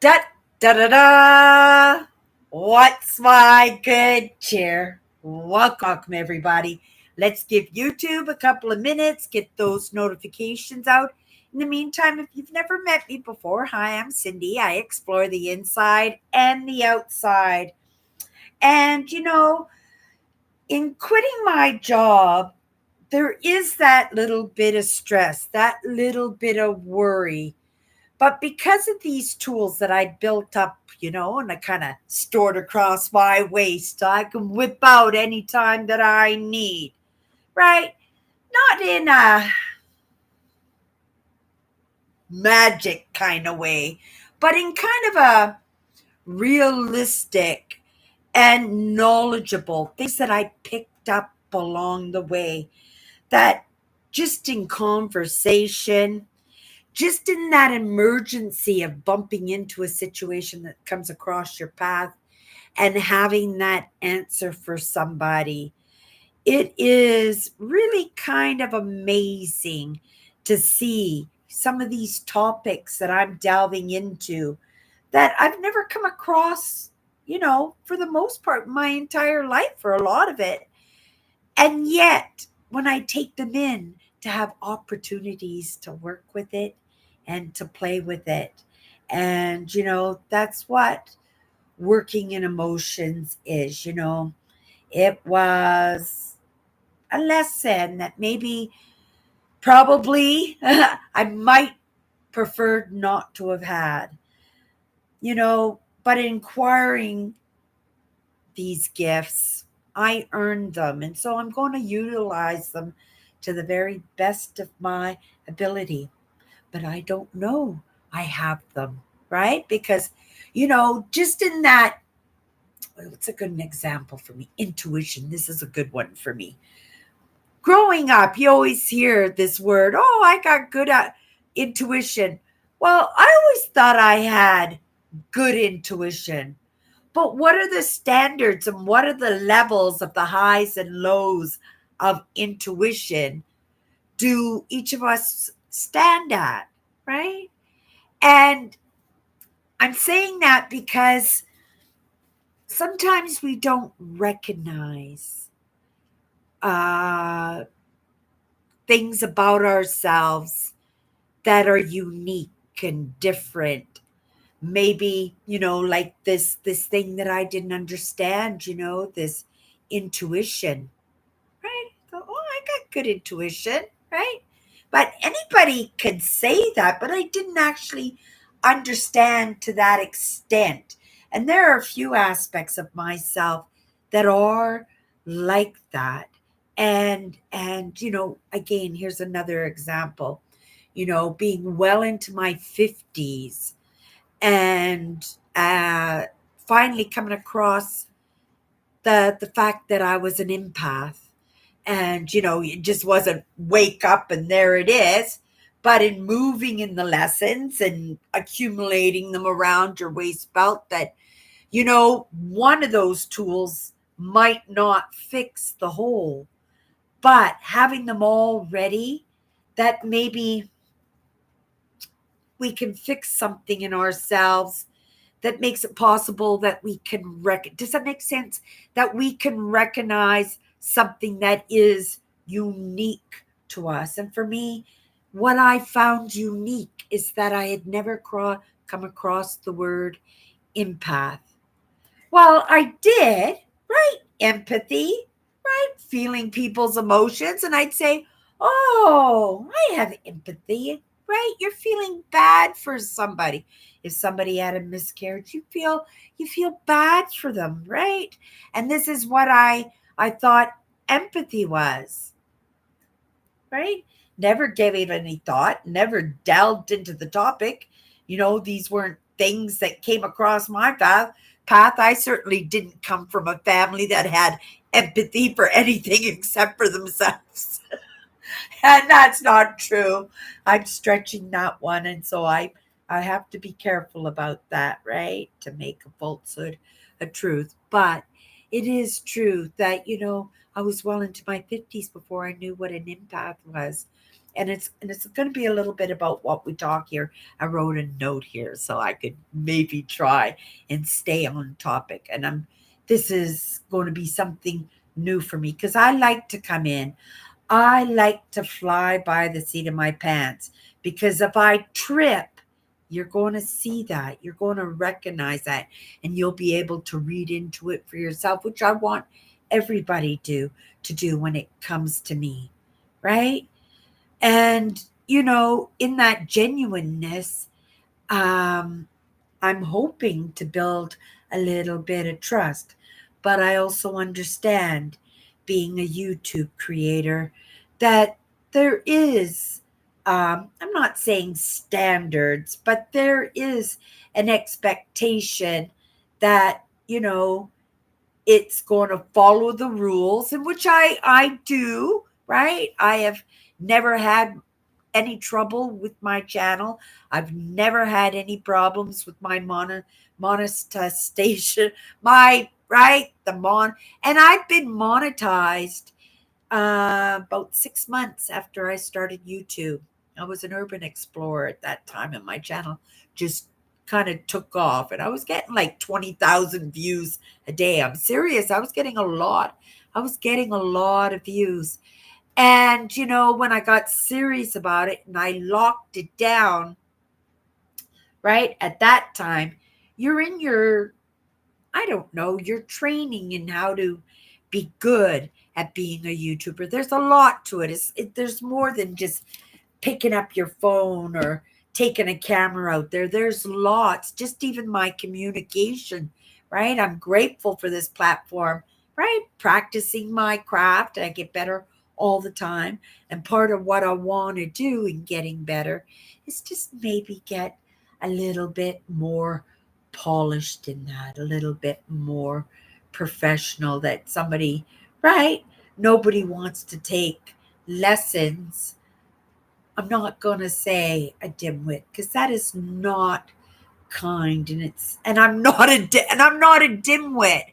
Da da da da. What's my good cheer? Welcome, everybody. Let's give YouTube a couple of minutes, get those notifications out. In the meantime, if you've never met me before, hi, I'm Cindy. I explore the inside and the outside. And, in quitting my job, there is that little bit of stress, that little bit of worry. But because of these tools that I built up, and I kind of stored across my waist, I can whip out anytime that I need, right? Not in a magic kind of way, but in kind of a realistic and knowledgeable things that I picked up along the way that just in conversation, just in that emergency of bumping into a situation that comes across your path and having that answer for somebody, it is really kind of amazing to see some of these topics that I'm delving into that I've never come across, for the most part, my entire life, for a lot of it. And yet, when I take them in, to have opportunities to work with it and to play with it. And, that's what working in emotions is. It was a lesson that maybe, probably, I might prefer not to have had, but inquiring these gifts, I earned them. And so I'm going to utilize them to the very best of my ability. But I don't know I have them, right? Because, just in that, what's a good example for me? Intuition. This is a good one for me. Growing up, you always hear this word, oh, I got good at intuition. Well, I always thought I had good intuition. But what are the standards and what are the levels of the highs and lows of intuition do each of us stand at, right? And I'm saying that because sometimes we don't recognize uh, things about ourselves that are unique and different. Maybe, like this thing that I didn't understand, this intuition, right? So, oh, I got good intuition, right? But anybody could say that, but I didn't actually understand to that extent. And there are a few aspects of myself that are like that. And again, here's another example. Being well into my 50s and finally coming across the fact that I was an empath. And, it just wasn't wake up and there it is. But in moving in the lessons and accumulating them around your waist belt, that, one of those tools might not fix the whole. But having them all ready, that maybe we can fix something in ourselves that makes it possible that we can does that make sense, that we can recognize something that is unique to us. And for me, what I found unique is that I had never come across the word empath. Well, I did, right? Empathy, right? Feeling people's emotions. And I'd say, oh, I have empathy, right? You're feeling bad for somebody. If somebody had a miscarriage, you feel bad for them, right? And this is what I thought empathy was, right? Never gave it any thought, never delved into the topic. These weren't things that came across my path. I certainly didn't come from a family that had empathy for anything except for themselves. And that's not true. I'm stretching that one. And so I have to be careful about that, right? To make a falsehood a truth. But it is true that, I was well into my 50s before I knew what an empath was. And it's going to be a little bit about what we talk here. I wrote a note here so I could maybe try and stay on topic. And this is going to be something new for me because I like to come in. I like to fly by the seat of my pants because if I trip, you're going to see that. You're going to recognize that and you'll be able to read into it for yourself, which I want everybody to do when it comes to me, right? And in that genuineness, um, I'm hoping to build a little bit of trust. But I also understand, being a YouTube creator, that there is, I'm not saying standards, but there is an expectation that, it's going to follow the rules, in which I do, right? I have never had any trouble with my channel. I've never had any problems with my monetization, my right the mon, and I've been monetized about 6 months after I started YouTube. I was an urban explorer at that time, and my channel just kind of took off, and I was getting like 20,000 views a day. I'm serious. I was getting a lot. I was getting a lot of views. And, when I got serious about it and I locked it down, right, at that time, you're in your, I don't know, you're training in how to be good at being a YouTuber. There's a lot to it. There's more than just picking up your phone or taking a camera out there. There's lots, just even my communication, right? I'm grateful for this platform, right? Practicing my craft. I get better all the time. And part of what I want to do in getting better is just maybe get a little bit more polished in that, a little bit more professional, that somebody, right? Nobody wants to take lessons. I'm not going to say a dimwit because that is not kind, and I'm not a dimwit,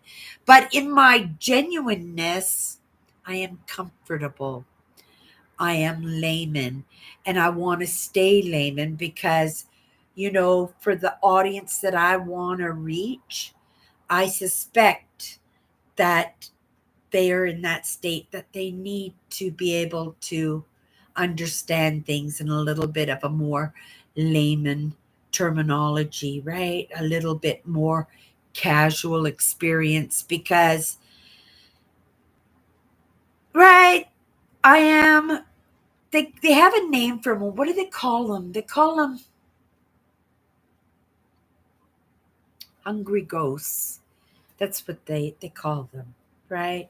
but in my genuineness, I am comfortable. I am layman, and I want to stay layman because for the audience that I want to reach, I suspect that they are in that state that they need to be able to understand things in a little bit of a more layman terminology, right? A little bit more casual experience because, right, I am, they have a name for them. What do they call them? They call them hungry ghosts. That's what they call them, right?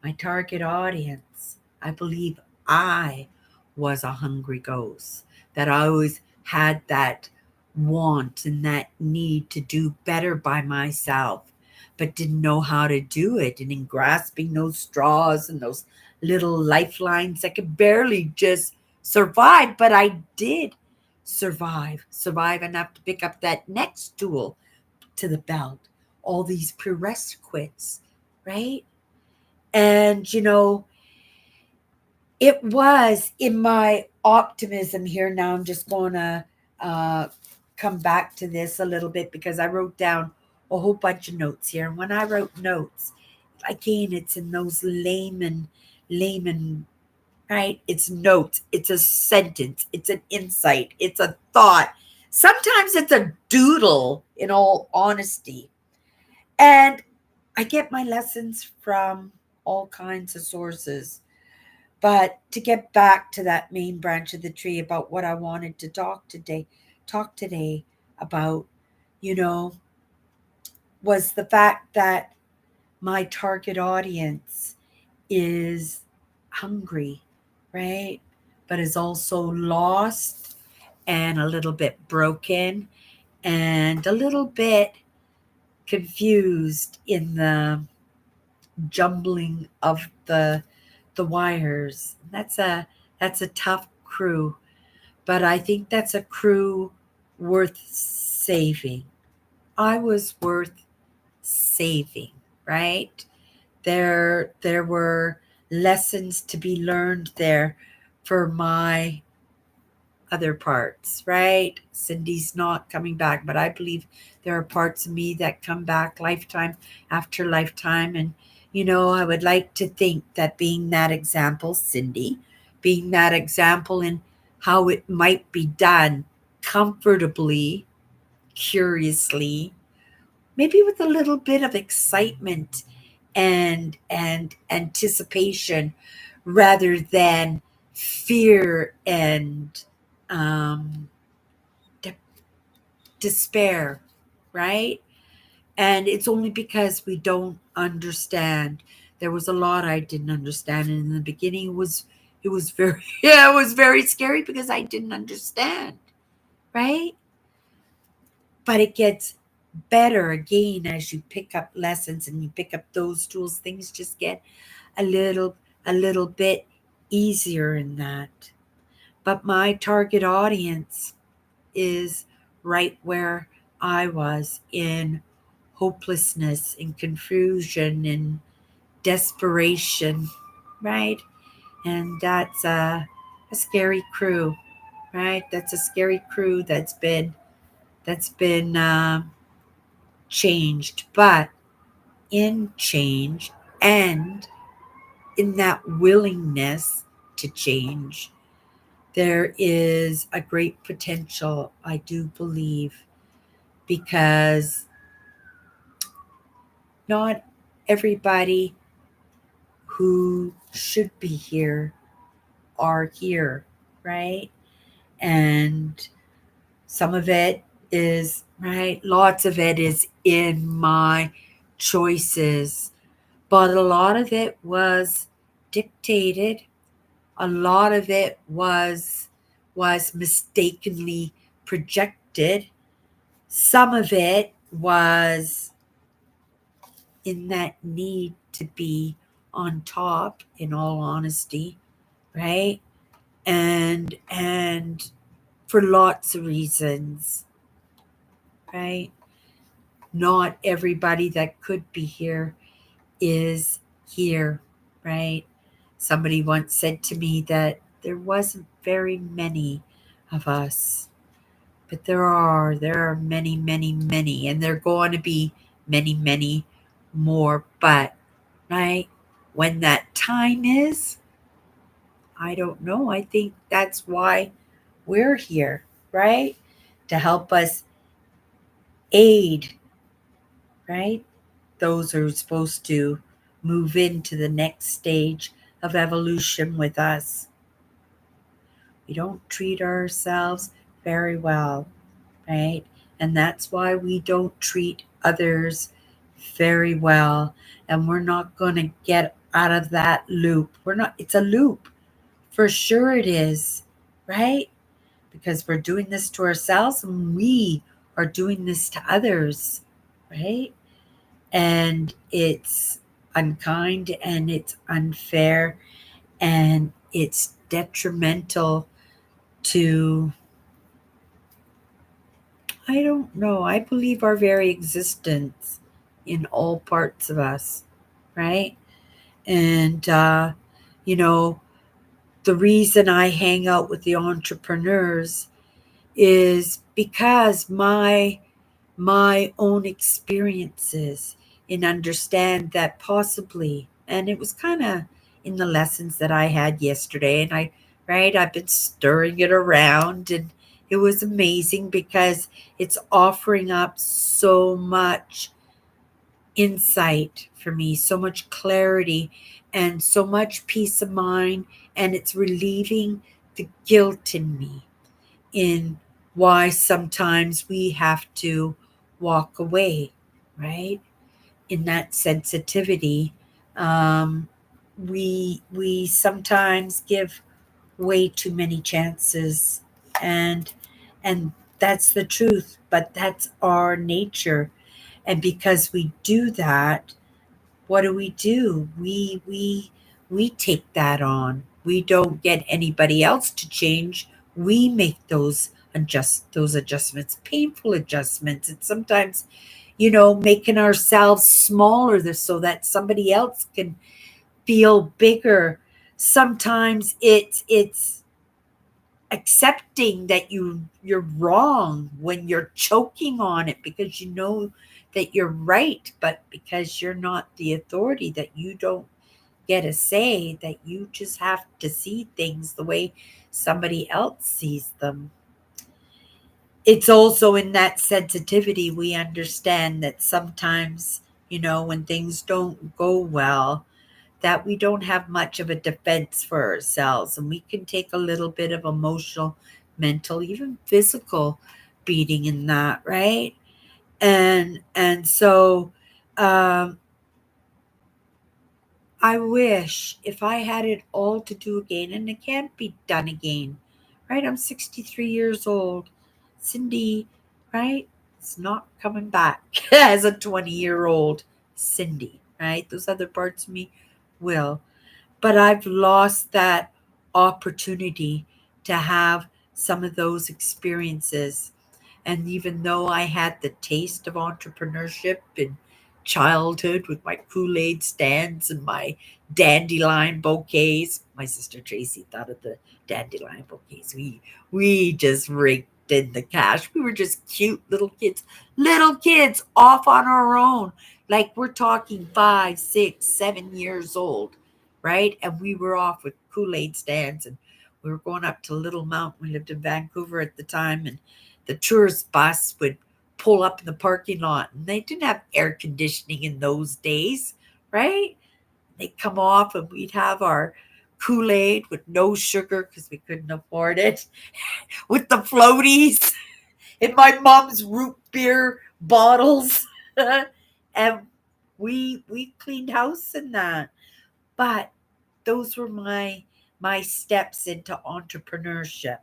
My target audience. I believe I was a hungry ghost, that I always had that want and that need to do better by myself, but didn't know how to do it. And in grasping those straws and those little lifelines, I could barely just survive, but I did survive enough to pick up that next tool to the belt, all these prerequisites, right? And, it was in my optimism here. Now I'm just going to uh, come back to this a little bit because I wrote down a whole bunch of notes here. And when I wrote notes, again, it's in those layman, right? It's notes, it's a sentence, it's an insight, it's a thought. Sometimes it's a doodle, in all honesty. And I get my lessons from all kinds of sources. But to get back to that main branch of the tree about what I wanted to talk today about, you know, was the fact that my target audience is hungry, right? But is also lost and a little bit broken and a little bit confused in the jumbling of the wires. That's a tough crew, but I think that's a crew worth saving. I was worth saving, right? There were lessons to be learned there for my other parts, right? Cindy's not coming back, but I believe there are parts of me that come back lifetime after lifetime. And, I would like to think that being that example, Cindy, being that example in how it might be done comfortably, curiously, maybe with a little bit of excitement and anticipation rather than fear and um, de- despair, right? And it's only because we don't understand. There was a lot I didn't understand, and in the beginning it was very yeah, it was very scary because I didn't understand, right? But it gets better again as you pick up lessons and you pick up those tools. Things just get a little bit easier in that. But my target audience is right where I was, in hopelessness, in confusion, in desperation, right? And that's a scary crew, right? That's a scary crew that's been changed, but in change and in that willingness to change, there is a great potential, I do believe, because not everybody who should be here are here, right? And some of it is, right? Lots of it is in my choices, but a lot of it was dictated. A lot of it was mistakenly projected. Some of it was in that need to be on top, in all honesty, right? And for lots of reasons, right? Not everybody that could be here is here, right? Somebody once said to me that there wasn't very many of us, but there are many, many, many, and there are going to be many, many more. But, right, when that time is, I don't know. I think that's why we're here, right? To help us aid, right? Those who are supposed to move into the next stage of evolution with us. We don't treat ourselves very well, right? And that's why we don't treat others very well. And we're not going to get out of that loop. We're not, it's a loop. For sure it is, right? Because we're doing this to ourselves and we are doing this to others, right? And it's unkind and it's unfair and it's detrimental to, I don't know, I believe our very existence in all parts of us, right? And, you know, the reason I hang out with the entrepreneurs is because my own experiences and understand that possibly, and it was kind of in the lessons that I had yesterday, and I've been stirring it around, and it was amazing because it's offering up so much insight for me, so much clarity and so much peace of mind, and it's relieving the guilt in me in why sometimes we have to walk away, right? In that sensitivity, um, we sometimes give way too many chances, and and that's the truth. But that's our nature, and because we do that, what do? We take that on. We don't get anybody else to change. We make those adjustments, painful adjustments. And sometimes, making ourselves smaller so that somebody else can feel bigger. Sometimes it's accepting that you're wrong when you're choking on it because you know that you're right, but because you're not the authority, that you don't get a say, that you just have to see things the way somebody else sees them. It's also in that sensitivity we understand that sometimes, when things don't go well, that we don't have much of a defense for ourselves, and we can take a little bit of emotional, mental, even physical beating in that, right? And so um I wish if I had it all to do again, and it can't be done again, right? I'm 63 years old. Cindy, right? It's not coming back as a 20-year-old Cindy, right? Those other parts of me will. But I've lost that opportunity to have some of those experiences. And even though I had the taste of entrepreneurship in childhood with my Kool-Aid stands and my dandelion bouquets, my sister Tracy thought of the dandelion bouquets. We just raked in the cash. We were just cute little kids off on our own. Like we're talking 5, 6, 7 years old, right? And we were off with Kool-Aid stands, and we were going up to Little Mountain. We lived in Vancouver at the time, and the tourist bus would pull up in the parking lot, and they didn't have air conditioning in those days, right? They'd come off and we'd have our Kool-Aid with no sugar because we couldn't afford it, with the floaties in my mom's root beer bottles. And we cleaned house in that. But those were my steps into entrepreneurship.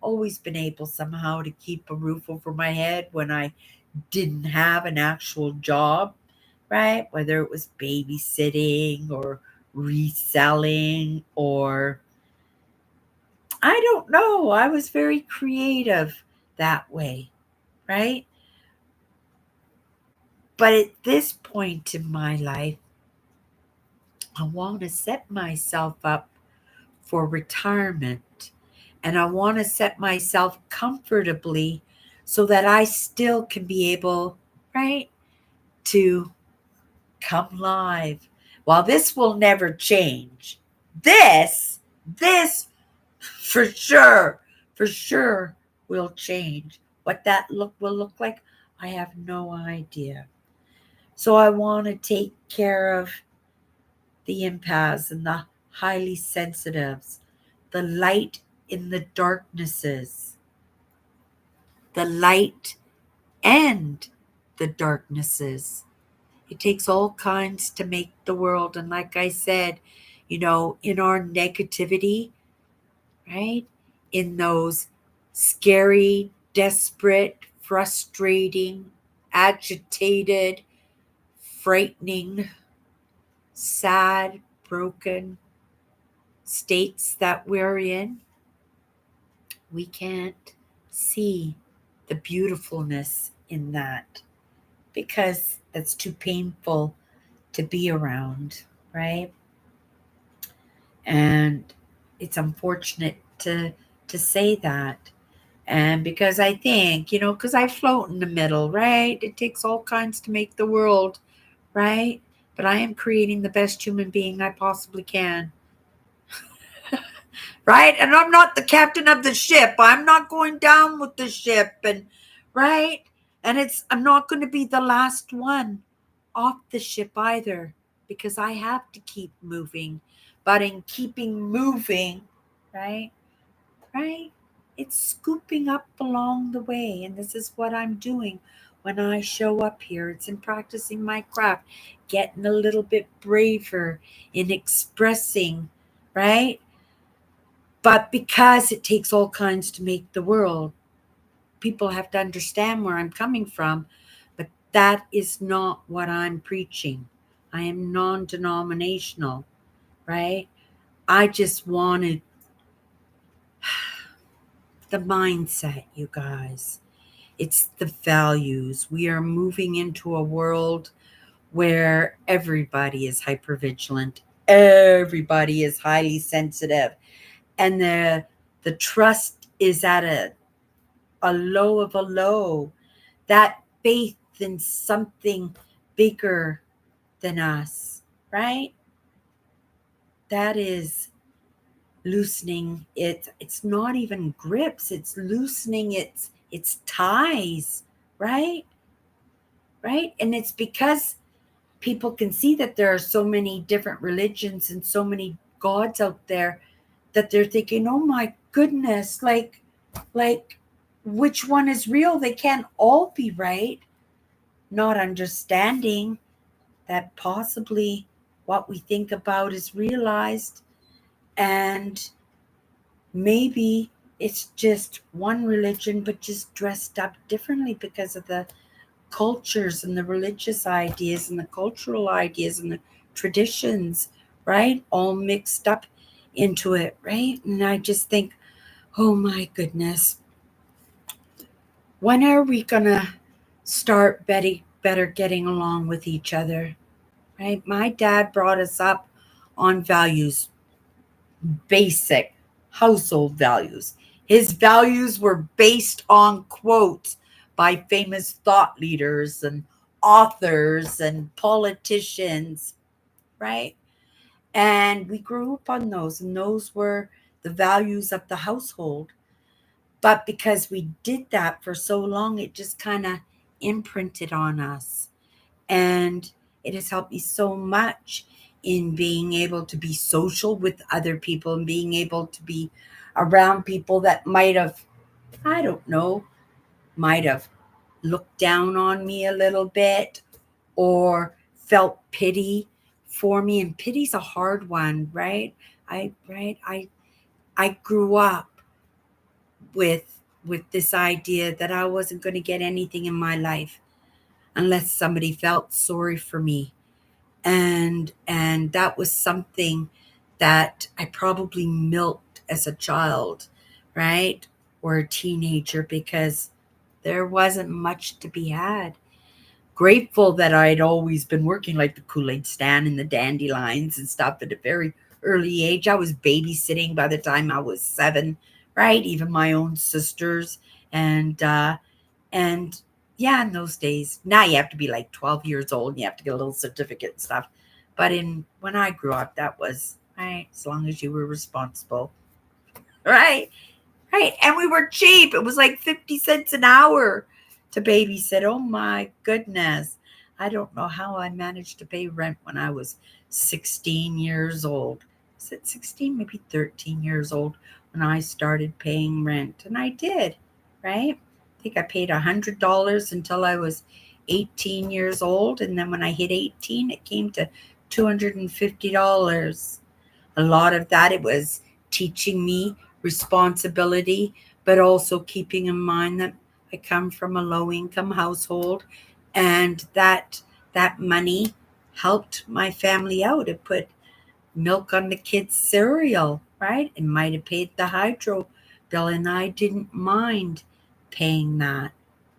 Always been able somehow to keep a roof over my head when I didn't have an actual job, right? Whether it was babysitting or reselling, or I don't know, I was very creative that way, right? But at this point in my life, I want to set myself up for retirement, and I want to set myself comfortably so that I still can be able, right, to come live. While this will never change, this for sure will change. What that look will look like, I have no idea. So I want to take care of the empaths and the highly sensitives, the light in the darknesses, the light and the darknesses. It takes all kinds to make the world. And like I said, in our negativity, right? In those scary, desperate, frustrating, agitated, frightening, sad, broken states that we're in, we can't see the beautifulness in that because that's too painful to be around, right? And it's unfortunate to say that. And because I think, because I float in the middle, right? It takes all kinds to make the world, right? But I am creating the best human being I possibly can, right? And I'm not the captain of the ship. I'm not going down with the ship, and right? And I'm not going to be the last one off the ship either, because I have to keep moving. But in keeping moving, right? Right? It's scooping up along the way. And this is what I'm doing when I show up here. It's in practicing my craft, getting a little bit braver in expressing, right? But because it takes all kinds to make the world, people have to understand where I'm coming from. But that is not what I'm preaching. I am non denominational, right? I just wanted the mindset, you guys. It's the values. We are moving into a world where everybody is hypervigilant, everybody is highly sensitive, and The trust is at a low of a low. That faith in something bigger than us, right? That is loosening it. It's not even grips, it's loosening its ties, right? Right? And it's because people can see that there are so many different religions and so many gods out there that they're thinking, oh my goodness, like which one is real? They can't all be right. Not understanding that possibly what we think about is realized, and maybe it's just one religion but just dressed up differently because of the cultures and the religious ideas and the cultural ideas and the traditions, right? All mixed up into it, right? And I just think, oh my goodness, when are we gonna start better getting along with each other, right? My dad brought us up on values, basic household values. His values were based on quotes by famous thought leaders and authors and politicians, right? And we grew up on those, and those were the values of the household. But because we did that for so long, it just kind of imprinted on us. And it has helped me so much in being able to be social with other people and being able to be around people that might have, I don't know, might have looked down on me a little bit or felt pity for me. And pity's a hard one, right? I grew up with this idea that I wasn't going to get anything in my life unless somebody felt sorry for me. And that was something that I probably milked as a child, right? Or a teenager, because there wasn't much to be had. Grateful that I'd always been working like the Kool-Aid stand and the dandelions and stuff at a very early age. I was babysitting by the time I was 7, right? Even my own sisters. And yeah, in those days, now you have to be like 12 years old and you have to get a little certificate and stuff. But in when I grew up, that was right, as long as you were responsible, right? Right. And we were cheap. It was like 50 cents an hour to babysit. Oh my goodness. I don't know how I managed to pay rent when I was 16 years old. Was it 16? Maybe 13 years old when I started paying rent. And I did, right? I think I paid $100 until I was 18 years old. And then when I hit 18, it came to $250. A lot of that, it was teaching me responsibility, but also keeping in mind that I come from a low income household, and that money helped my family out. It put milk on the kids' cereal, right? It might have paid the hydro bill, and I didn't mind paying that,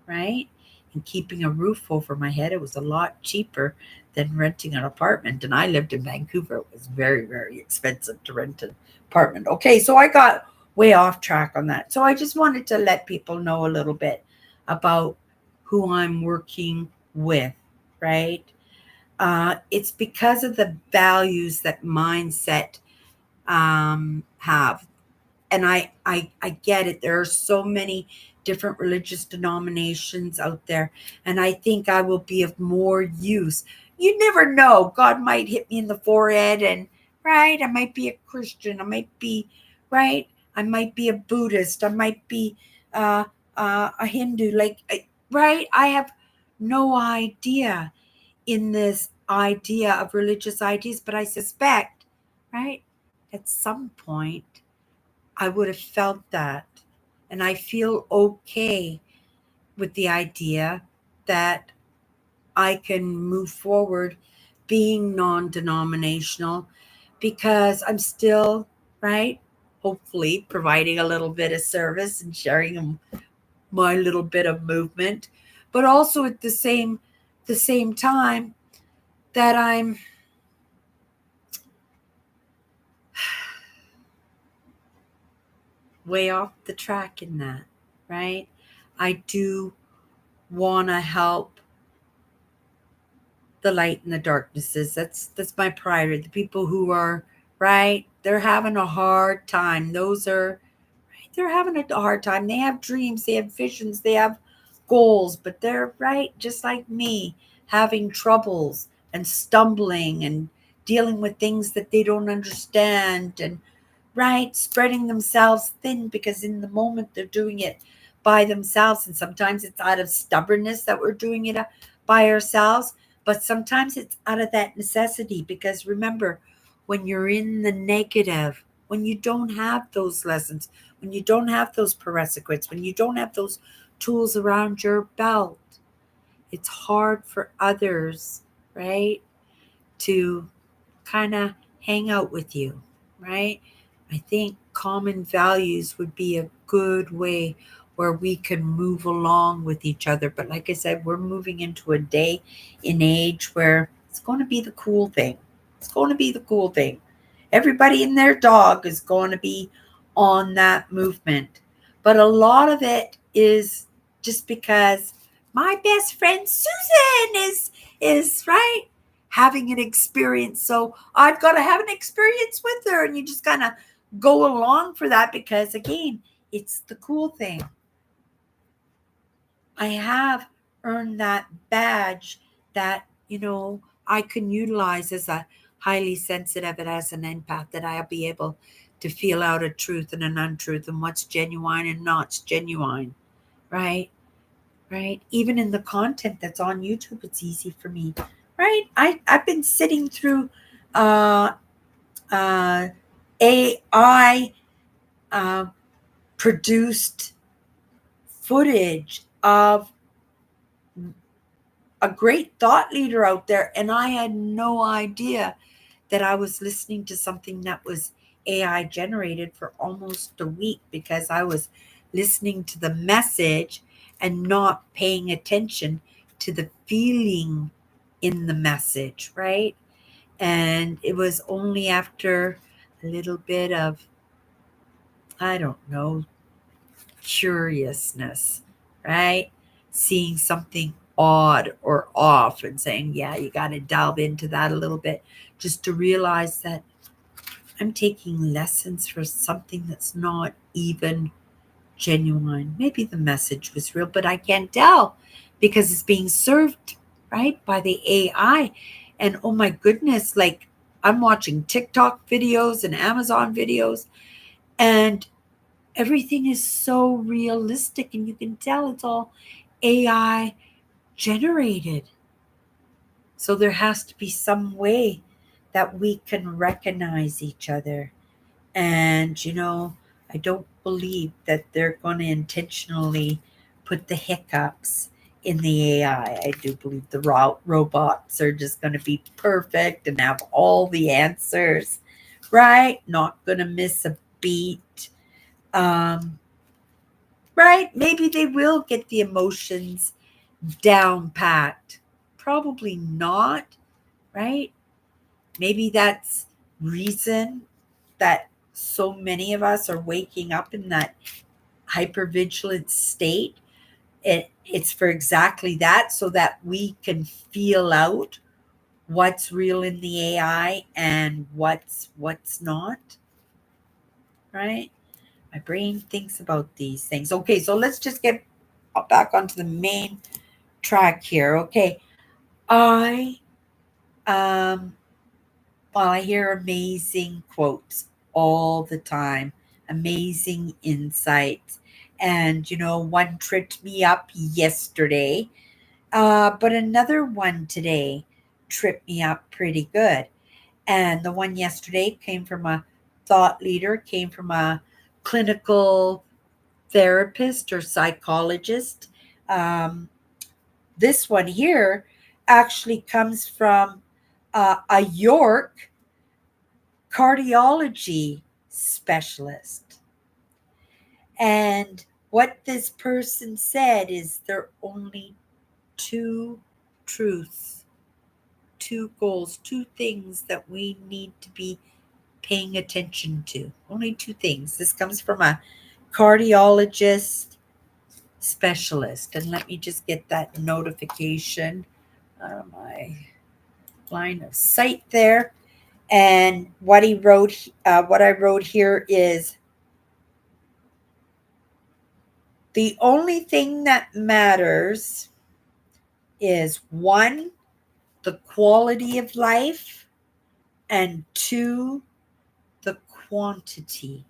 right? And keeping a roof over my head, it was a lot cheaper than renting an apartment. And I lived in Vancouver. It was very, very expensive to rent an apartment. Okay, so I got way off track on that. So I just wanted to let people know a little bit about who I'm working with, right? It's because of the values that mindset have. And I get it. There are so many different religious denominations out there. And I think I will be of more use. You never know. God might hit me in the forehead and, right, I might be a Christian. I might be, right, I might be a Buddhist. I might be uh, a Hindu. Right, I have no idea in this idea of religious ideas, but I suspect, right, at some point, I would have felt that. And I feel okay with the idea that I can move forward being non denominational because I'm still, right, hopefully providing a little bit of service and sharing my little bit of movement, but also at the same time that I'm way off the track in that, right? I do want to help the light and the darknesses. That's my priority. The people who are right, they're having a hard time. Those are right, they're having a hard time. They have dreams, they have visions, they have goals, but they're right, just like me, having troubles and stumbling and dealing with things that they don't understand and right, spreading themselves thin because in the moment they're doing it by themselves. And sometimes it's out of stubbornness that we're doing it by ourselves, but sometimes it's out of that necessity. Because remember, when you're in the negative, when you don't have those lessons, when you don't have those prerequisites, when you don't have those tools around your belt, it's hard for others, right, to kind of hang out with you, right? I think common values would be a good way where we can move along with each other. But like I said, we're moving into a day in age where it's going to be the cool thing. It's going to be the cool thing. Everybody and their dog is going to be on that movement. But a lot of it is just because my best friend Susan is right having an experience. So I've got to have an experience with her. And you just kind of go along for that because, again, it's the cool thing. I have earned that badge that, I can utilize as a highly sensitive and as an empath, that I'll be able to feel out a truth and an untruth and what's genuine and not genuine, right? Right? Even in the content that's on YouTube, it's easy for me, right? I've been sitting through uh, uh, AI uh, produced footage of a great thought leader out there, and I had no idea that I was listening to something that was AI generated for almost a week because I was listening to the message and not paying attention to the feeling in the message, right? And it was only after a little bit of, I don't know, curiousness, right? Seeing something odd or off and saying, yeah, you got to delve into that a little bit just to realize that I'm taking lessons for something that's not even genuine. Maybe the message was real, but I can't tell because it's being served, right, by the AI. And oh my goodness, like I'm watching TikTok videos and Amazon videos, and everything is so realistic, and you can tell it's all AI generated. So there has to be some way that we can recognize each other. And, I don't believe that they're going to intentionally put the hiccups in the AI. I do believe the robots are just going to be perfect and have all the answers, right? Not going to miss a beat. Um, right? Maybe they will get the emotions down pat. Probably not, right? Maybe that's reason that so many of us are waking up in that hypervigilant state. It's for exactly that, so that we can feel out what's real in the AI and what's not, right? My brain thinks about these things. Okay, so let's just get back onto the main track here. Okay. I um well, I hear amazing quotes all the time, amazing insights. And one tripped me up yesterday, but another one today tripped me up pretty good. And the one yesterday came from a thought leader, came from a clinical therapist or psychologist. Um, this one here actually comes from a York cardiology specialist. And what this person said is there are only two truths, two goals, two things that we need to be paying attention to. Only two things. This comes from a cardiologist specialist. And let me just get that notification out of my line of sight there. And what he wrote, what I wrote here is the only thing that matters is one, the quality of life, and two, the quantity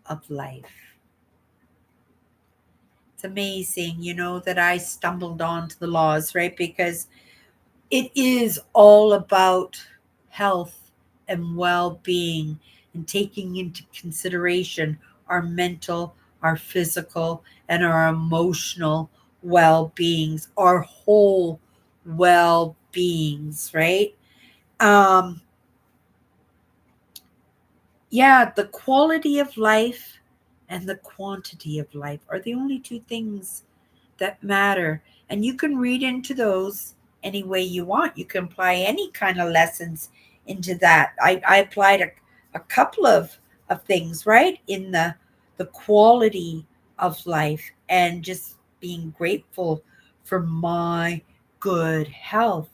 of life. It's amazing, that I stumbled onto the laws, right? Because it is all about health and well being and taking into consideration our mental, our physical, and our emotional well beings, our whole well beings, right? Um, yeah, the quality of life and the quantity of life are the only two things that matter. And you can read into those any way you want. You can apply any kind of lessons into that. I applied a couple of things, right? In the quality of life and just being grateful for my good health,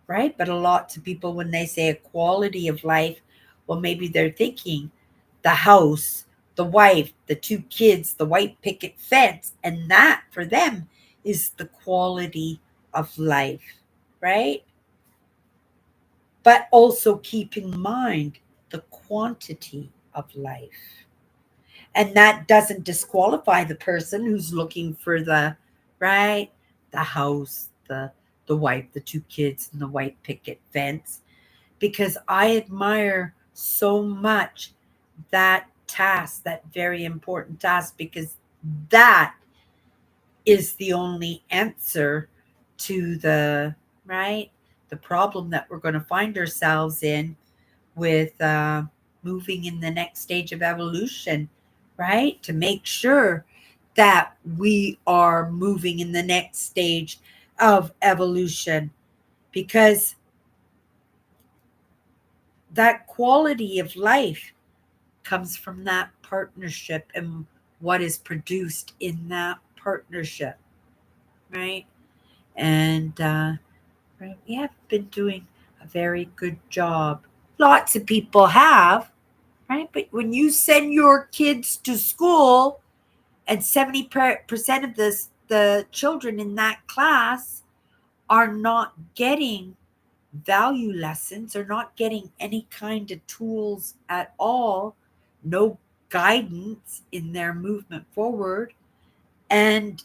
right? But a lot of people, when they say a quality of life, well, maybe they're thinking the house, the wife, the two kids, the white picket fence. And that for them is the quality of life, right? But also keep in mind the quantity of life. And that doesn't disqualify the person who's looking for right, the house, the wife, the two kids, and the white picket fence, because I admire so much that task, that very important task, because that is the only answer to right, the problem that we're going to find ourselves in with moving in the next stage of evolution, right? To make sure that we are moving in the next stage of evolution, because that quality of life comes from that partnership and what is produced in that partnership, right? And right, we have been doing a very good job. Lots of people have, right? But when you send your kids to school and 70% of the children in that class are not getting value lessons, are not getting any kind of tools at all, no guidance in their movement forward, and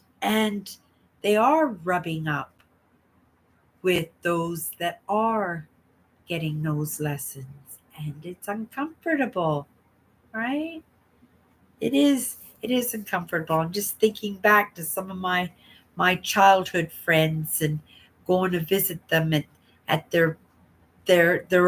they are rubbing up with those that are getting those lessons, and it's uncomfortable, right? It is uncomfortable. I'm just thinking back to some of my childhood friends and going to visit them at their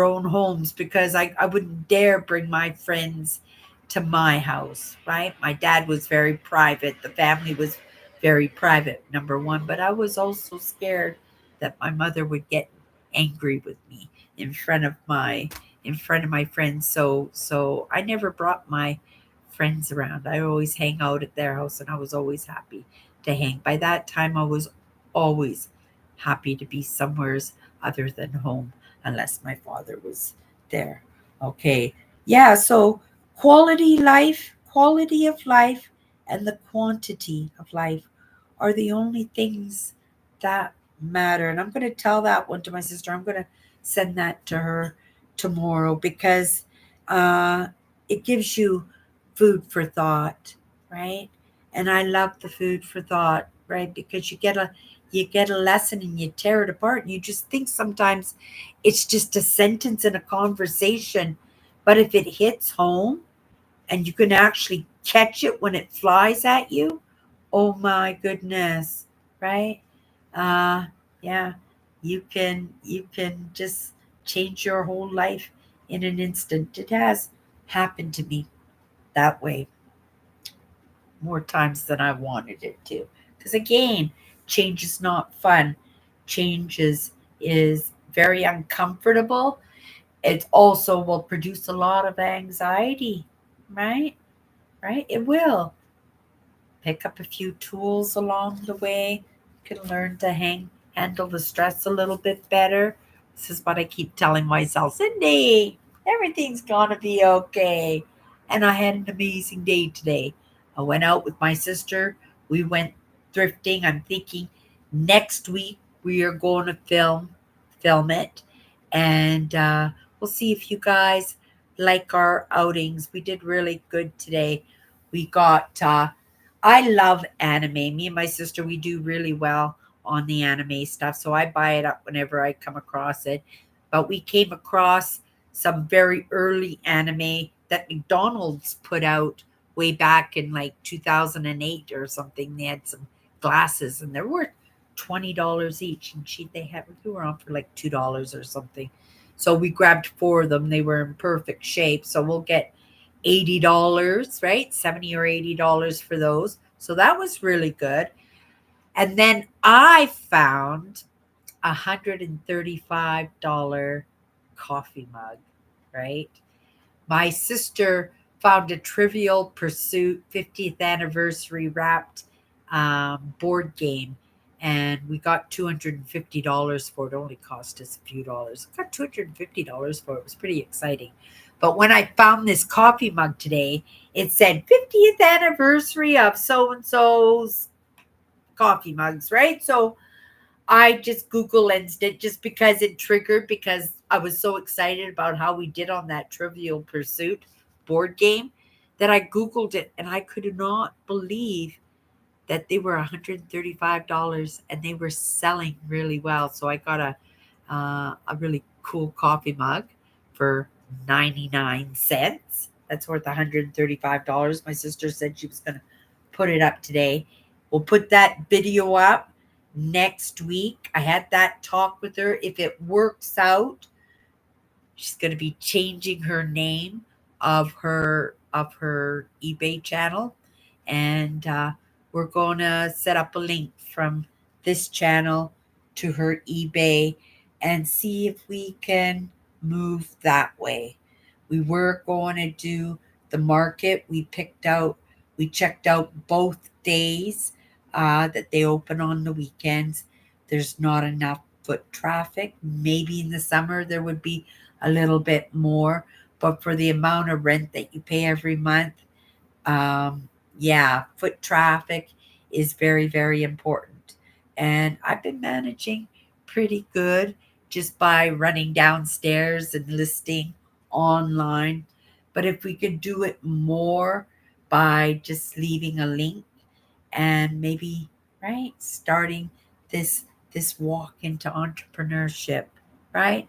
own homes, because I wouldn't dare bring my friends to my house, right? My dad was very private. The family was very private, number one, but I was also scared that my mother would get angry with me in front of my friends. So I never brought my friends around. I always hang out at their house, and I was always happy to hang. By that time I was always happy to be somewheres other than home, unless my father was there. Okay. Yeah, so quality of life, and the quantity of life are the only things that matter. And I'm going to tell that one to my sister. I'm going to send that to her tomorrow, because uh, it gives you food for thought, right? And I love the food for thought, right? Because you get a lesson and you tear it apart, and you just think sometimes it's just a sentence in a conversation, but if it hits home and you can actually catch it when it flies at you, oh my goodness, right? uh yeah, you can just change your whole life in an instant. It has happened to me that way more times than I wanted it to. Because again, change is not fun. Change is very uncomfortable. It also will produce a lot of anxiety, right? Right? It will. pick up a few tools along the way. You can learn to handle the stress a little bit better. This is what I keep telling myself, Cindy, everything's gonna be okay. And I had an amazing day today. I went out with my sister. We went thrifting. I'm thinking next week we are going to film it, and we'll see if you guys like our outings. We did really good today. We got I love anime. Me and my sister, we do really well on the anime stuff. So I buy it up whenever I come across it. But we came across some very early anime that McDonald's put out way back in like 2008 or something. They had some glasses and they're worth $20 each. And they were on for like $2 or something. So we grabbed four of them. They were in perfect shape. So we'll get $80, right? 70 or $80 for those. So that was really good. And then I found $135 coffee mug, right? My sister found a Trivial Pursuit 50th anniversary wrapped board game, and we got $250 for it. It only cost us a few dollars. I got $250 for it. It was pretty exciting. But when I found this coffee mug today, it said 50th anniversary of so and so's coffee mugs, right? So I just Google lensed it just because it triggered, because I was so excited about how we did on that Trivial Pursuit board game that I Googled it, and I could not believe that they were $135 and they were selling really well. So I got a really cool coffee mug for 99 cents. That's worth $135. My sister said she was going to put it up today. We'll put that video up next week. I had that talk with her. If it works out, she's going to be changing her name of her eBay channel, and we're going to set up a link from this channel to her eBay and see if we can move that way. We were going to do the market. We checked out both days that they open on the weekends. There's not enough foot traffic. Maybe in the summer there would be a little bit more, but for the amount of rent that you pay every month, yeah, foot traffic is very, very important. And I've been managing pretty good just by running downstairs and listing online. But if we could do it more by just leaving a link and maybe, right, starting this walk into entrepreneurship, right?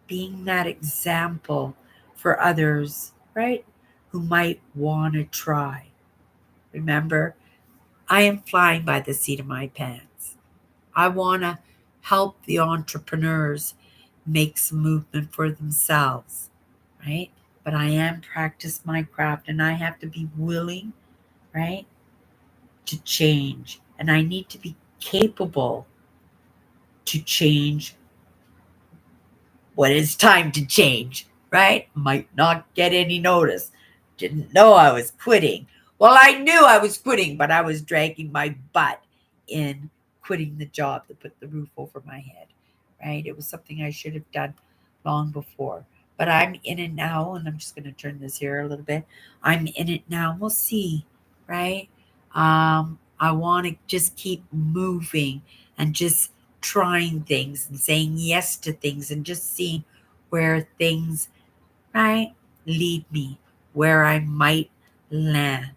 Being that example for others, right? Who might want to try. Remember, I am flying by the seat of my pants. I want to help the entrepreneurs make some movement for themselves, right? But I am practice my craft and I have to be willing, right, to change. And I need to be capable to change when it's time to change, right? Might not get any notice. Didn't know I was quitting. Well, I knew I was quitting, but I was dragging my butt in quitting the job to put the roof over my head, right? It was something I should have done long before. But I'm in it now, and I'm just going to turn this here a little bit. I'm in it now. We'll see, right? I want to just keep moving and just trying things and saying yes to things and just seeing where things, right, lead me, where I might land.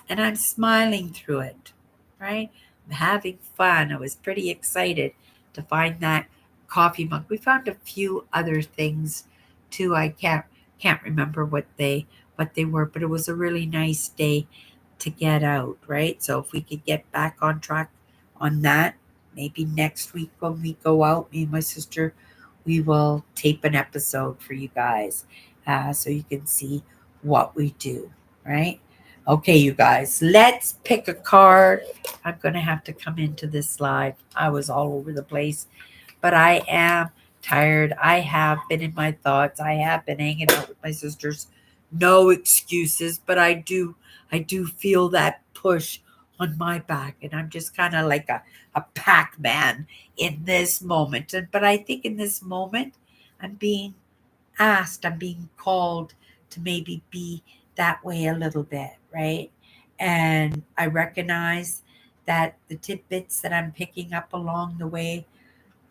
And I'm smiling through it, right? I'm having fun. I was pretty excited to find that coffee mug. We found a few other things too. I can't remember what they were, but it was a really nice day to get out, right? So if we could get back on track on that, maybe next week when we go out, me and my sister, we will tape an episode for you guys, so you can see what we do, right? Okay, you guys, let's pick a card. I'm going to have to come into this live. I was all over the place, but I am tired. I have been in my thoughts. I have been hanging out with my sisters no excuses, but I do feel that push on my back, and I'm just kind of like a Pac-Man in this moment. But I think in this moment, I'm being I'm being called to maybe be that way a little bit, right? And I recognize that the tidbits that I'm picking up along the way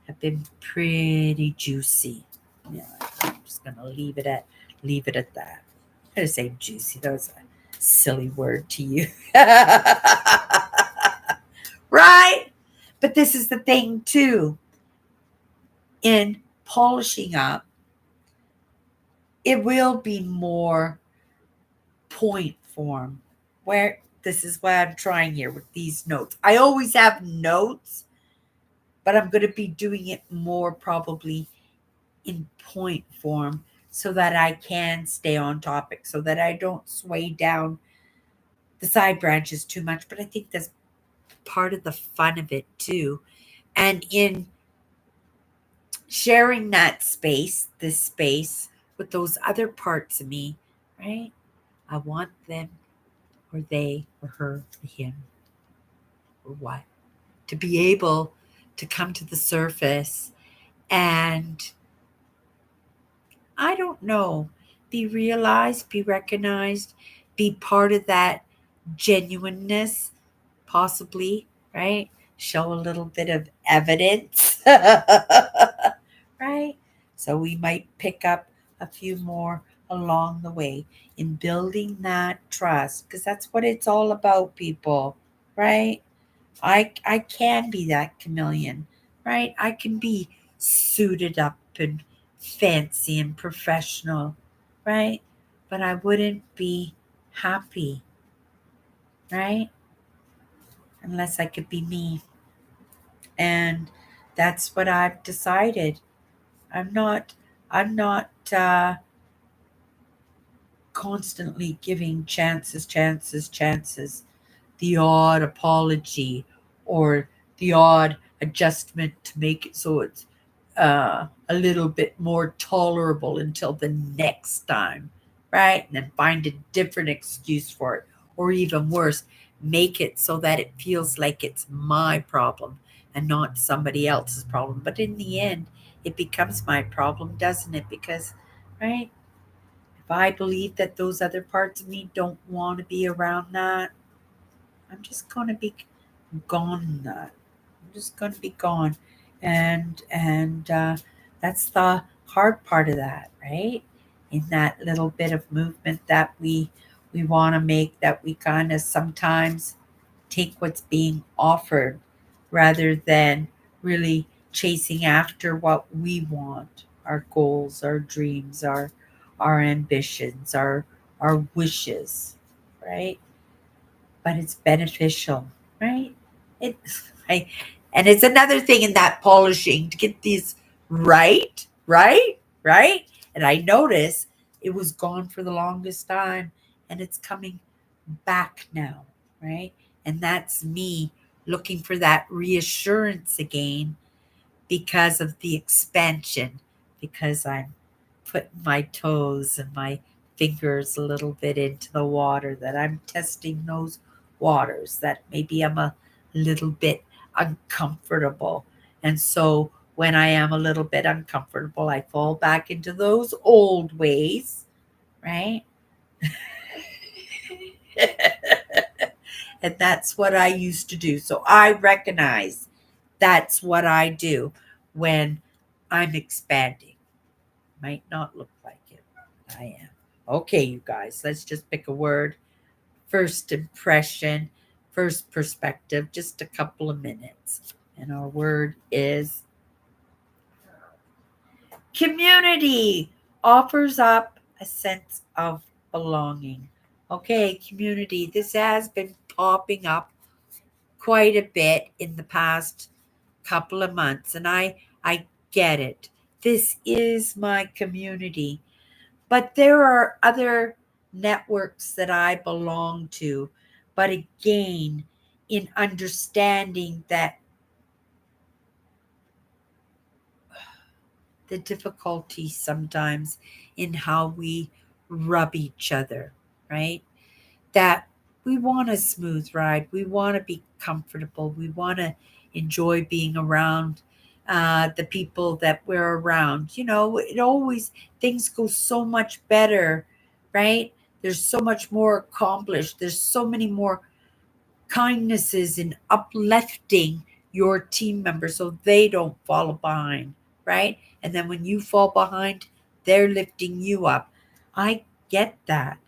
have been pretty juicy. Yeah, I'm just gonna leave it at that. I just say juicy. That was a silly word to you. Right? But this is the thing too. In polishing up, it will be more point form. Where this is what I'm trying here with these notes. I always have notes, but I'm going to be doing it more probably in point form so that I can stay on topic, so that I don't sway down the side branches too much. But I think that's part of the fun of it too. And in sharing that space, this space with those other parts of me, right? I want them or they or her or him or what to be able to come to the surface and I don't know, be realized, be recognized, be part of that genuineness, possibly, right? Show a little bit of evidence, right? So we might pick up a few more along the way in building that trust because that's what it's all about, people, right? I can be that chameleon, right? I can be suited up and fancy and professional, right? But I wouldn't be happy, right? Unless I could be me. And that's what I've decided. I'm not constantly giving chances, the odd apology or the odd adjustment to make it so it's a little bit more tolerable until the next time, right? And then find a different excuse for it. Or even worse, make it so that it feels like it's my problem and not somebody else's problem. But in the end, it becomes my problem, doesn't it? Because, right? If I believe that those other parts of me don't want to be around that, I'm just going to be gone. I'm just going to be gone, and that's the hard part of that, right? In that little bit of movement that we want to make, that we kind of sometimes take what's being offered rather than really chasing after what we want, our goals, our dreams, our ambitions, our wishes, right? But it's beneficial, right? It, right? And it's another thing in that polishing to get these right, right, right. And I notice it was gone for the longest time and it's coming back now, right? And that's me looking for that reassurance again because of the expansion, because I'm putting my toes and my fingers a little bit into the water, that I'm testing those waters, that maybe I'm a little bit uncomfortable. And so when I am a little bit uncomfortable, I fall back into those old ways, right? And that's what I used to do. So I recognize that's what I do when I'm expanding. Might not look like it. I am. Okay, you guys, let's just pick a word. First impression, first perspective, just a couple of minutes. And our word is community. Offers up a sense of belonging. Okay, community. This has been popping up quite a bit in the past couple of months, and I get it. This is my community. But there are other networks that I belong to. But again, in understanding that the difficulty sometimes in how we rub each other, right? That we want a smooth ride. We want to be comfortable. We want to enjoy being around the people that we're around. It always, things go so much better, right? There's so much more accomplished. There's so many more kindnesses in uplifting your team members so they don't fall behind, right? And then when you fall behind, they're lifting you up. I get that.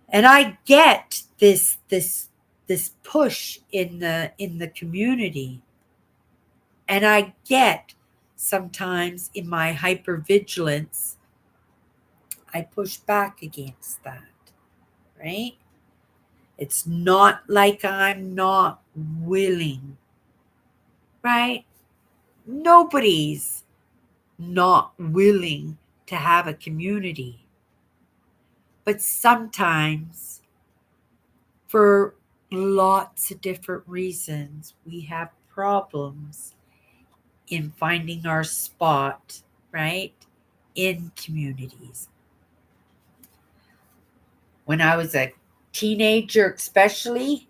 And I get this push in the community. And I get sometimes in my hypervigilance, I push back against that, right? It's not like I'm not willing, right? Nobody's not willing to have a community. But sometimes, for lots of different reasons, we have problems in finding our spot, right? In communities. When I was a teenager, especially,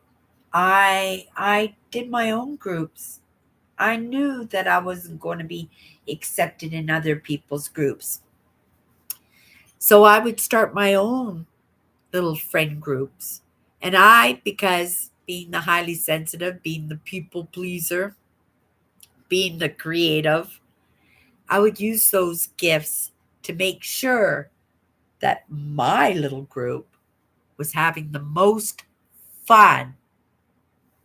I did my own groups. I knew that I wasn't going to be accepted in other people's groups. So I would start my own little friend groups. And because being the highly sensitive, being the people pleaser, being the creative, I would use those gifts to make sure that my little group was having the most fun,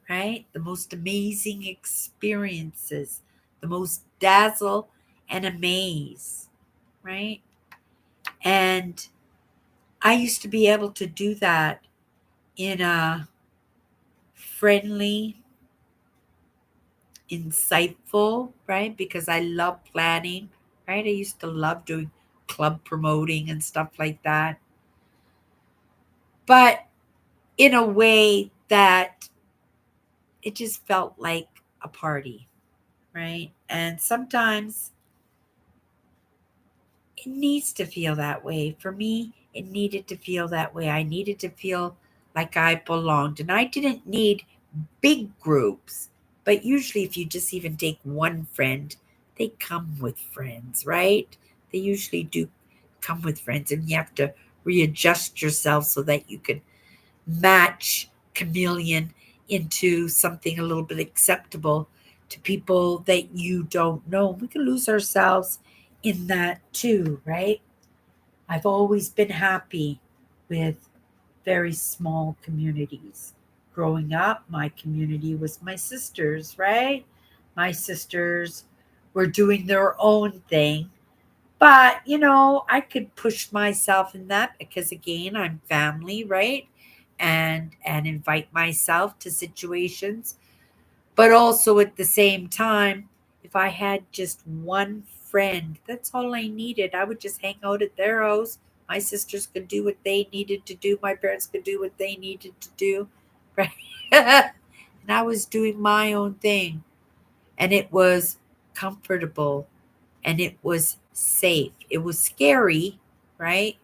right? The most amazing experiences, the most dazzle and amaze, right? And I used to be able to do that in a friendly, insightful, right? Because I love planning, right? I used to love doing club promoting and stuff like that. But in a way that it just felt like a party, right? And sometimes it needs to feel that way. For me, it needed to feel that way. I needed to feel like I belonged. And I didn't need big groups. But usually, if you just even take one friend, they come with friends, right? They usually do come with friends, and you have to readjust yourself so that you can match chameleon into something a little bit acceptable to people that you don't know. We can lose ourselves in that too, right? I've always been happy with very small communities. Growing up, my community was my sisters, right? My sisters were doing their own thing. But, I could push myself in that because again, I'm family, right? And invite myself to situations. But also at the same time, if I had just one friend, that's all I needed. I would just hang out at their house. My sisters could do what they needed to do. My parents could do what they needed to do. Right? And I was doing my own thing. And it was comfortable and it was safe. It was scary, right?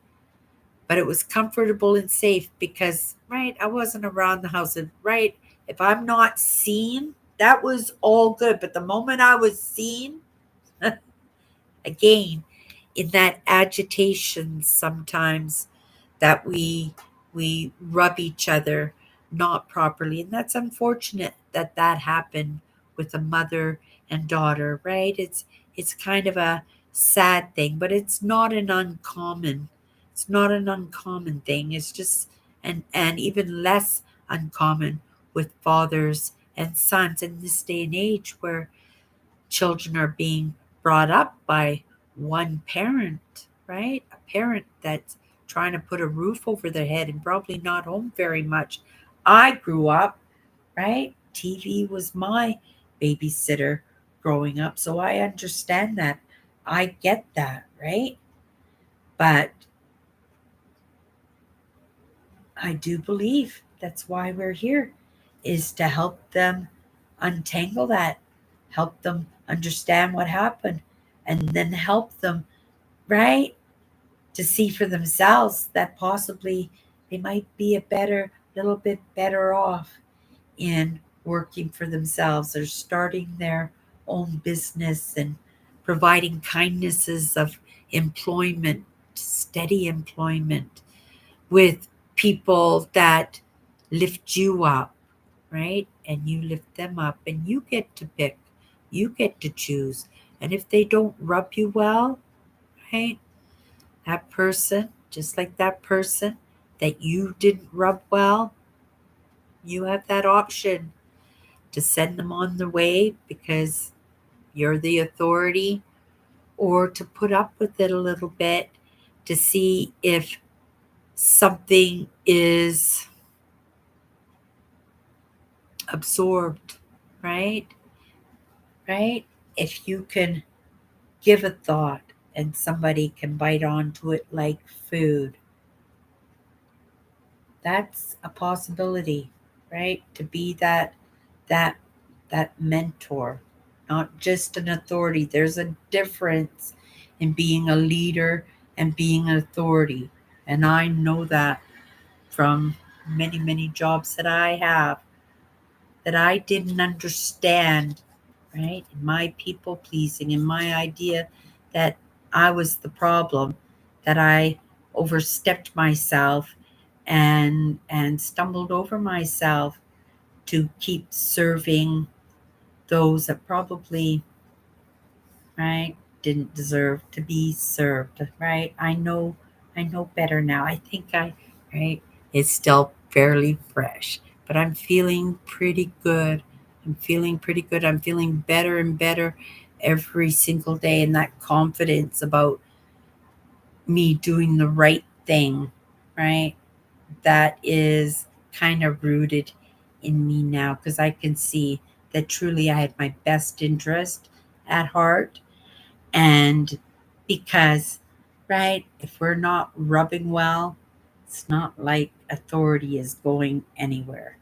But it was comfortable and safe because, right, I wasn't around the house. And, right, if I'm not seen, that was all good. But the moment I was seen, again, in that agitation sometimes that we rub each other not properly, and that's unfortunate that that happened with a mother and daughter, right? It's kind of a sad thing, but it's not an uncommon thing. It's just and even less uncommon with fathers and sons in this day and age where children are being brought up by one parent, right? A parent that's trying to put a roof over their head and probably not home very much. I grew up, right? TV was my babysitter growing up, so I understand that. I get that, right? But I do believe that's why we're here is to help them untangle that, help them understand what happened, and then help them, right? to see for themselves that possibly they might be a little bit better off in working for themselves or starting their own business and providing kindnesses of employment, steady employment with people that lift you up, right? And you lift them up and you get to pick, you get to choose. And if they don't rub you well, right? That person, just like that person that you didn't rub well, you have that option to send them on their way because you're the authority, or to put up with it a little bit to see if something is absorbed, right? Right? If you can give a thought and somebody can bite onto it like food, that's a possibility, right? To be that that mentor, not just an authority. There's a difference in being a leader and being an authority. And I know that from many jobs that I have that I didn't understand, right? In my people pleasing, in my idea that I was the problem, that I overstepped myself and stumbled over myself to keep serving those that probably, right, didn't deserve to be served, right? I know better now. I think I, right, it's still fairly fresh, but I'm feeling pretty good. I'm feeling pretty good. I'm feeling better and better every single day, and that confidence about me doing the right thing, right? That is kind of rooted in me now because I can see that truly I have my best interest at heart. And because, right, if we're not rubbing well, it's not like authority is going anywhere.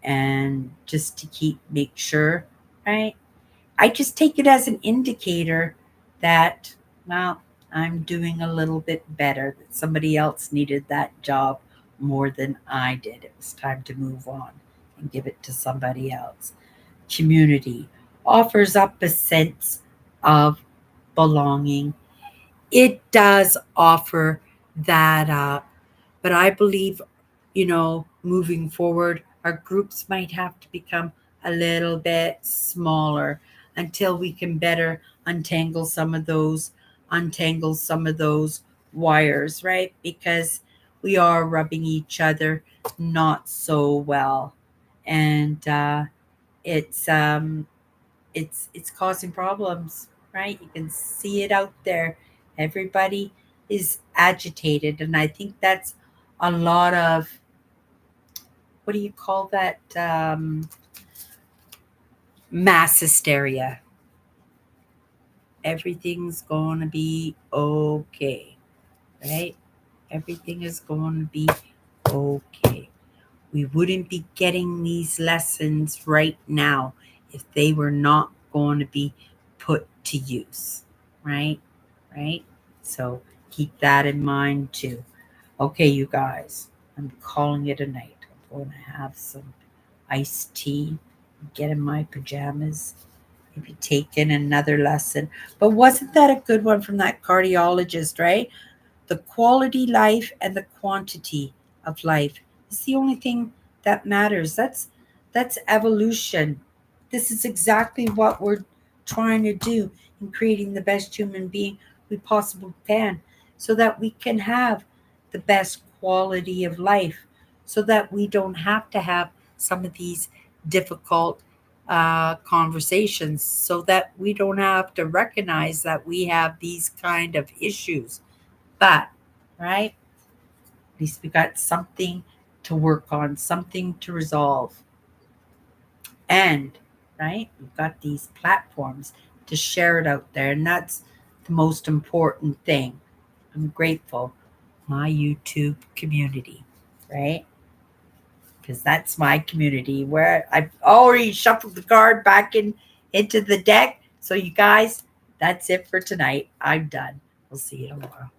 And just to make sure, right, I just take it as an indicator that, well, I'm doing a little bit better, that somebody else needed that job more than I did. It was time to move on and give it to somebody else. Community offers up a sense of belonging. It does offer that up. But I believe, moving forward, our groups might have to become a little bit smaller until we can better untangle some of those wires, right? Because we are rubbing each other not so well. And it's causing problems, right? You can see it out there. Everybody is agitated, and I think that's a lot of, what do you call that, mass hysteria. Everything's going to be okay, right? Everything is going to be okay. We wouldn't be getting these lessons right now if they were not going to be put to use, right? Right? So keep that in mind too. Okay, you guys, I'm calling it a night. I'm going to have some iced tea, get in my pajamas, maybe take in another lesson. But wasn't that a good one from that cardiologist, right? The quality life and the quantity of life is the only thing that matters. That's evolution. This is exactly what we're trying to do in creating the best human being we possibly can, so that we can have the best quality of life, so that we don't have to have some of these difficult conversations, so that we don't have to recognize that we have these kind of issues. But, right, at least we got something to work on, something to resolve. And, right, we've got these platforms to share it out there. And that's the most important thing. I'm grateful. My YouTube community, right? Because that's my community where I've already shuffled the card back into the deck. So, you guys, that's it for tonight. I'm done. We'll see you tomorrow.